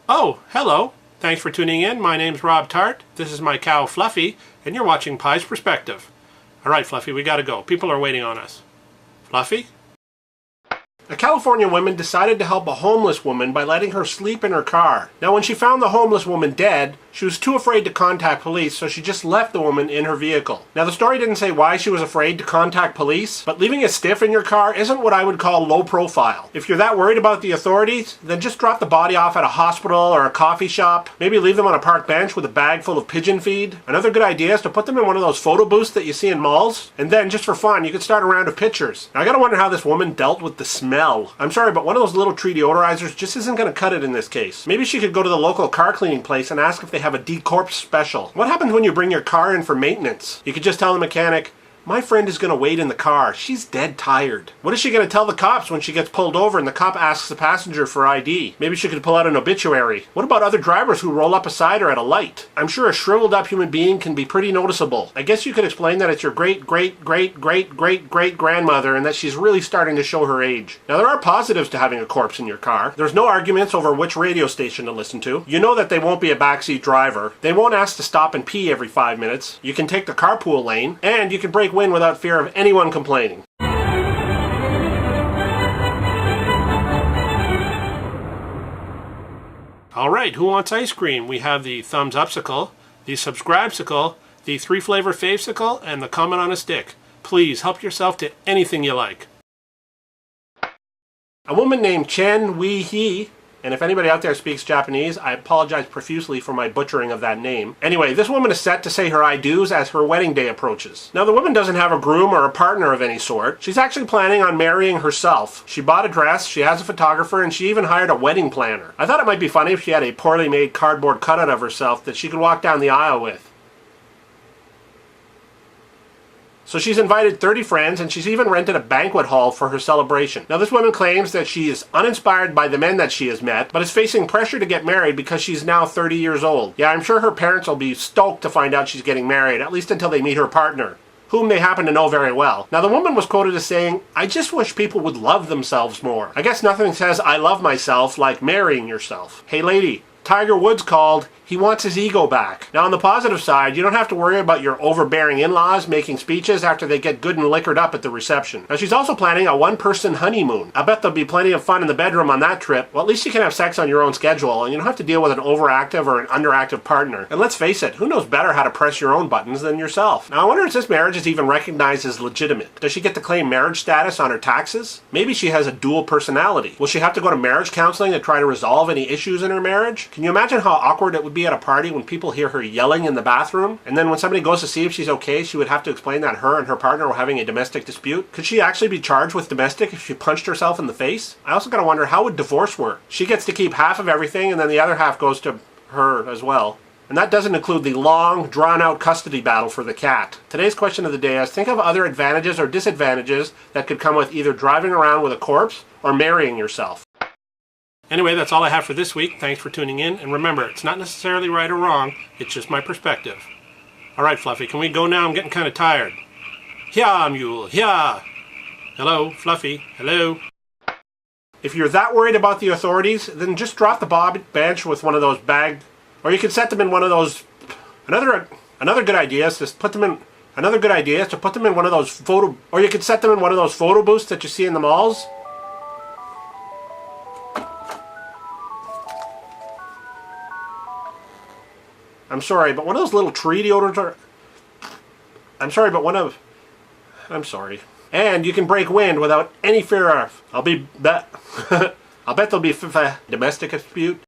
Oh, hello. Thanks for tuning in. My name's Rob Tart. This is my cow, Fluffy, and you're watching Pie's Perspective. All right, Fluffy, we gotta go. People are waiting on us. Fluffy? A California woman decided to help a homeless woman by letting her sleep in her car. Now, when she found the homeless woman dead, she was too afraid to contact police, so she just left the woman in her vehicle. Now, the story didn't say why she was afraid to contact police, but leaving a stiff in your car isn't what I would call low profile. If you're that worried about the authorities, then just drop the body off at a hospital or a coffee shop. Maybe leave them on a park bench with a bag full of pigeon feed. Another good idea is to put them in one of those photo booths that you see in malls, and then, just for fun, you could start a round of pictures. Now, I gotta wonder how this woman dealt with the smell. I'm sorry, but one of those little tree deodorizers just isn't going to cut it in this case. Maybe she could go to the local car cleaning place and ask if they have a decorpse special. What happens when you bring your car in for maintenance? You could just tell the mechanic, "My friend is going to wait in the car. She's dead tired." What is she going to tell the cops when she gets pulled over and the cop asks the passenger for ID? Maybe she could pull out an obituary. What about other drivers who roll up a cider at a light? I'm sure a shriveled up human being can be pretty noticeable. I guess you could explain that it's your great-great-great-great-great-grandmother and that she's really starting to show her age. Now, there are positives to having a corpse in your car. There's no arguments over which radio station to listen to. You know that they won't be a backseat driver. They won't ask to stop and pee every 5 minutes. You can take the carpool lane, and you can break wind without fear of anyone complaining. Alright, who wants ice cream? We have the thumbs upsicle, the subscribe-sicle, the 3-flavor fave-sicle, and the comment on a stick. Please help yourself to anything you like. A woman named Chen Wei-hee, and if anybody out there speaks Japanese, I apologize profusely for my butchering of that name. Anyway, this woman is set to say her I do's as her wedding day approaches. Now, the woman doesn't have a groom or a partner of any sort. She's actually planning on marrying herself. She bought a dress, she has a photographer, and she even hired a wedding planner. I thought it might be funny if she had a poorly made cardboard cutout of herself that she could walk down the aisle with. So she's invited 30 friends, and she's even rented a banquet hall for her celebration. Now, this woman claims that she is uninspired by the men that she has met, but is facing pressure to get married because she's now 30 years old. Yeah, I'm sure her parents will be stoked to find out she's getting married, at least until they meet her partner, whom they happen to know very well. Now, the woman was quoted as saying, "I just wish people would love themselves more." I guess nothing says "I love myself" like marrying yourself. Hey lady, Tiger Woods called. He wants his ego back. Now, on the positive side, you don't have to worry about your overbearing in-laws making speeches after they get good and liquored up at the reception. Now, she's also planning a one-person honeymoon. I bet there'll be plenty of fun in the bedroom on that trip. Well, at least you can have sex on your own schedule, and you don't have to deal with an overactive or an underactive partner. And let's face it, who knows better how to press your own buttons than yourself? Now, I wonder if this marriage is even recognized as legitimate. Does she get to claim marriage status on her taxes? Maybe she has a dual personality. Will she have to go to marriage counseling to try to resolve any issues in her marriage? Can you imagine how awkward it would be at a party when people hear her yelling in the bathroom? And then when somebody goes to see if she's okay, she would have to explain that her and her partner were having a domestic dispute. Could she actually be charged with domestic if she punched herself in the face? I also gotta wonder, how would divorce work? She gets to keep half of everything, and then the other half goes to her as well. And that doesn't include the long, drawn-out custody battle for the cat. Today's question of the day is, think of other advantages or disadvantages that could come with either driving around with a corpse or marrying yourself. Anyway, that's all I have for this week. Thanks for tuning in. And remember, it's not necessarily right or wrong. It's just my perspective. All right, Fluffy, can we go now? I'm getting kind of tired. Hya, mule, hya. Hello, Fluffy. Hello. If you're that worried about the authorities, then just drop the bench with one of those or you could set them in one of those. Another good idea is to put them in. Another good idea is to put them in one of those or you could set them in one of those photo booths that you see in the malls. I'm sorry, but one of those little tree deodorants are... I'm sorry. And you can break wind without any fear of... I'll bet there'll be domestic dispute.